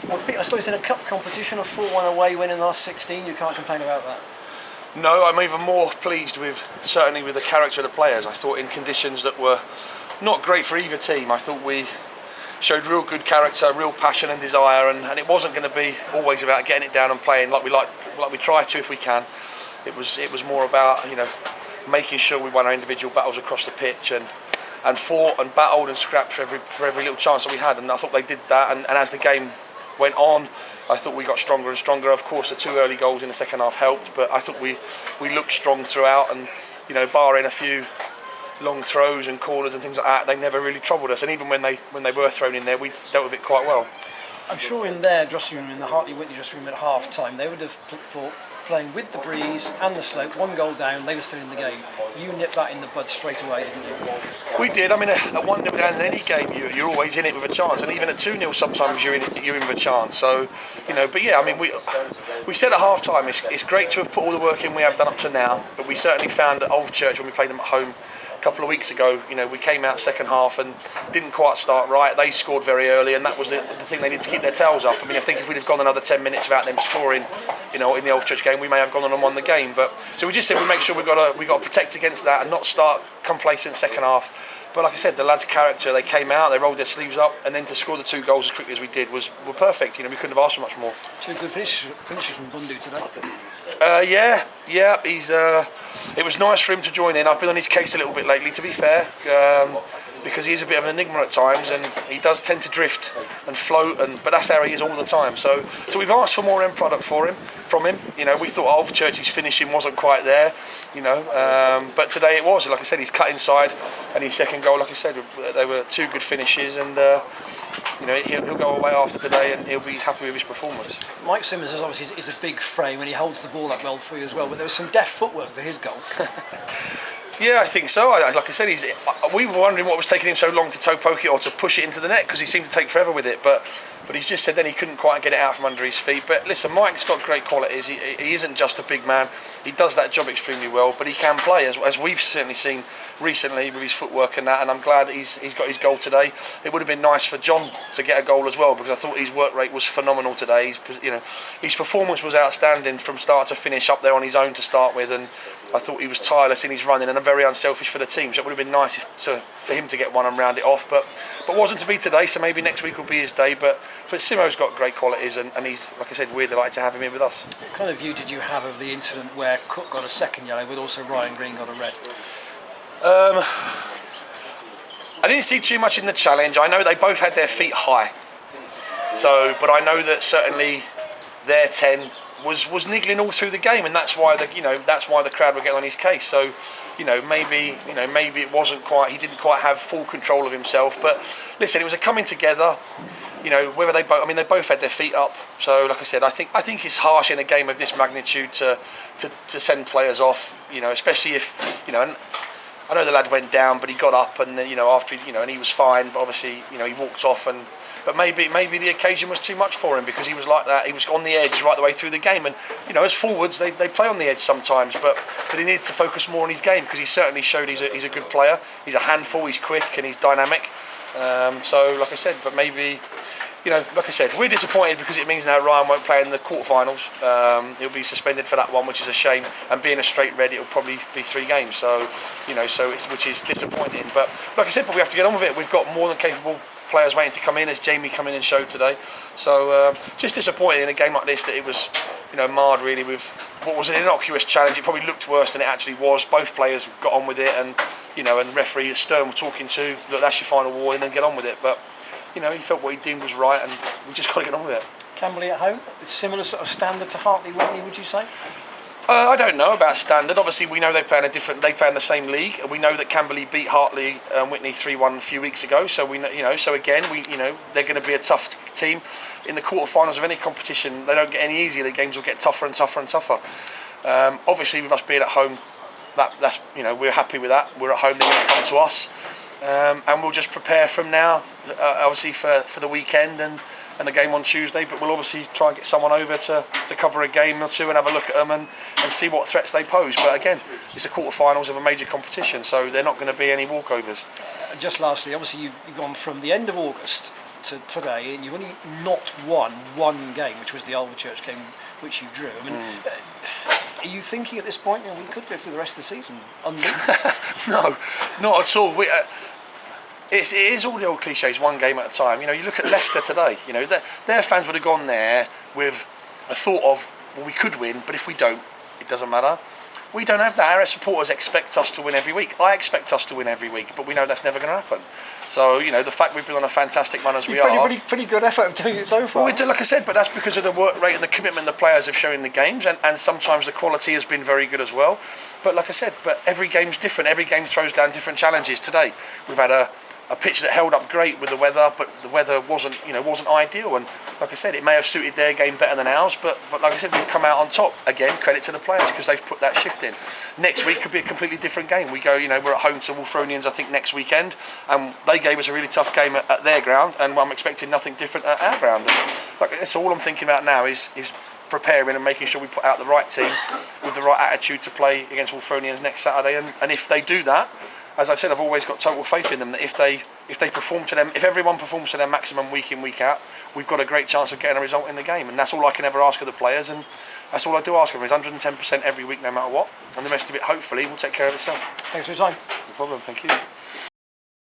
Well, Pete, I suppose in a cup competition, a 4-1 away win in the last 16, you can't complain about that. No, I'm even more pleased with, certainly with the character of the players. I thought in conditions that were not great for either team, I thought we showed real good character, real passion and desire, and it wasn't going to be always about getting it down and playing like we try to if we can. It was more about making sure we won our individual battles across the pitch and fought and battled and scrapped for every little chance that we had, and I thought they did that. And as the game went on, I thought we got stronger and stronger. Of course, the 2 early goals in the second half helped, but I thought we looked strong throughout, and barring a few long throws and corners and things like that, they never really troubled us. And even when they were thrown in there, we dealt with it quite well. I'm sure in their dressing room, in the Hartley Wintney dressing room at half time, they would have thought, playing with the breeze and the slope, 1 goal down, they were still in the game. You nipped that in the bud straight away, didn't you? We did. I mean, at 1-0 down in any game, you're always in it with a chance, and even at 2-0, sometimes you're in with a chance. So, but yeah, I mean, we said at half time, it's great to have put all the work in we have done up to now, but we certainly found at Old Church when we played them at home a couple of weeks ago, we came out second half and didn't quite start right. They scored very early, and that was the thing. They needed to keep their tails up. I mean, I think if we'd have gone another 10 minutes without them scoring, in the Old Church game, we may have gone on and won the game. But so we just said we make sure we got to protect against that and not start complacent second half. But like I said, the lads' character, they came out, they rolled their sleeves up, and then to score the 2 goals as quickly as we did were perfect. We couldn't have asked for much more. 2 good finishes from Bundu today. Yeah. It was nice for him to join in. I've been on his case a little bit lately, to be fair, because he is a bit of an enigma at times, and he does tend to drift and float, but that's how he is all the time. So we've asked for more end product from him. We thought Old Church's finishing wasn't quite there, but today it was. Like I said, he's cut inside, and his second goal, like I said, they were 2 good finishes, and he'll go away after today and he'll be happy with his performance. Mike Simmons is obviously is a big frame and he holds the ball up well for you as well, but there was some deft footwork for his goals. Yeah, I think so. Like I said, we were wondering what was taking him so long to toe poke it or to push it into the net, because he seemed to take forever with it, but he's just said then he couldn't quite get it out from under his feet. But listen, Mike's got great qualities. He isn't just a big man. He does that job extremely well, but he can play, as we've certainly seen recently with his footwork and that, and I'm glad that he's got his goal today. It would have been nice for John to get a goal as well, because I thought his work rate was phenomenal today. His performance was outstanding from start to finish, up there on his own to start with, and I thought he was tireless in his running and very unselfish for the team. So it would have been nice for him to get one and round it off, but wasn't to be today. So maybe next week will be his day. But Simo's got great qualities, and he's, like I said, we're delighted to have him in with us. What kind of view did you have of the incident where Cook got a second yellow, but also Ryan Green got a red? I didn't see too much in the challenge. I know they both had their feet high. But I know that certainly their 10 was niggling all through the game, and that's why the crowd were getting on his case. So, maybe it wasn't quite. He didn't quite have full control of himself. But listen, it was a coming together. Whether they both had their feet up. So, like I said, I think it's harsh in a game of this magnitude to send players off. Especially if And I know the lad went down, but he got up, and after and he was fine. But obviously, he walked off, but maybe the occasion was too much for him, because he was like that. He was on the edge right the way through the game, and as forwards they play on the edge sometimes, but he needed to focus more on his game, because he certainly showed he's a good player. He's a handful. He's quick and he's dynamic. So like I said, but maybe. Like I said, we're disappointed because it means now Ryan won't play in the quarterfinals. He'll be suspended for that one, which is a shame. And being a straight red, it'll probably be 3 games. So, which is disappointing. But like I said, we have to get on with it. We've got more than capable players waiting to come in, as Jamie come in and showed today. So, just disappointing in a game like this that it was, marred really with what was an innocuous challenge. It probably looked worse than it actually was. Both players got on with it, and and referee Stern were talking to, look, that's your final warning, and get on with it. But he felt what he deemed was right, and we just got to get on with it. Camberley at home, it's similar sort of standard to Hartley Wintney, would you say? I don't know about standard. Obviously, we know they play in the same league. We know that Camberley beat Hartley Wintney 3-1 a few weeks ago. So we know, so again, they're going to be a tough team in the quarterfinals of any competition. They don't get any easier. The games will get tougher and tougher and tougher. Obviously, with us being at home, that's we're happy with that. We're at home. They're going to come to us. And we'll just prepare from now, obviously for the weekend and the game on Tuesday. But we'll obviously try and get someone over to cover a game or two and have a look at them and see what threats they pose. But again, it's the quarterfinals of a major competition, so they're not going to be any walkovers. Just lastly, obviously you've gone from the end of August to today, and you've only not won one game, which was the Alvechurch game, which you drew. I mean, are you thinking at this point, we could go through the rest of the season unbeaten? No, not at all. It is all the old cliches, one game at a time. You look at Leicester today. Their fans would have gone there with a thought of, well, we could win, but if we don't, it doesn't matter. We don't have that. Our supporters expect us to win every week. I expect us to win every week, but we know that's never going to happen. So, the fact we've been on a fantastic run as we are... Pretty good effort of doing it so far. Well, we do, like I said, but that's because of the work rate and the commitment the players have shown in the games, and sometimes the quality has been very good as well. But like I said, every game's different. Every game throws down different challenges. Today, we've had a pitch that held up great with the weather, but the weather wasn't ideal. And like I said, it may have suited their game better than ours, but like I said, we've come out on top. Again, credit to the players because they've put that shift in. Next week could be a completely different game. We go, we're at home to Wolverhamptonians, I think, next weekend, and they gave us a really tough game at their ground, and I'm expecting nothing different at our ground. That's all I'm thinking about now is preparing and making sure we put out the right team with the right attitude to play against Wolverhamptonians next Saturday. And if they do that, as I said, I've always got total faith in them that if they perform to them, if everyone performs to their maximum week in, week out, we've got a great chance of getting a result in the game. And that's all I can ever ask of the players, and that's all I do ask of them is 110% every week, no matter what. And the rest of it, hopefully, will take care of itself. Thanks for your time. No problem, thank you.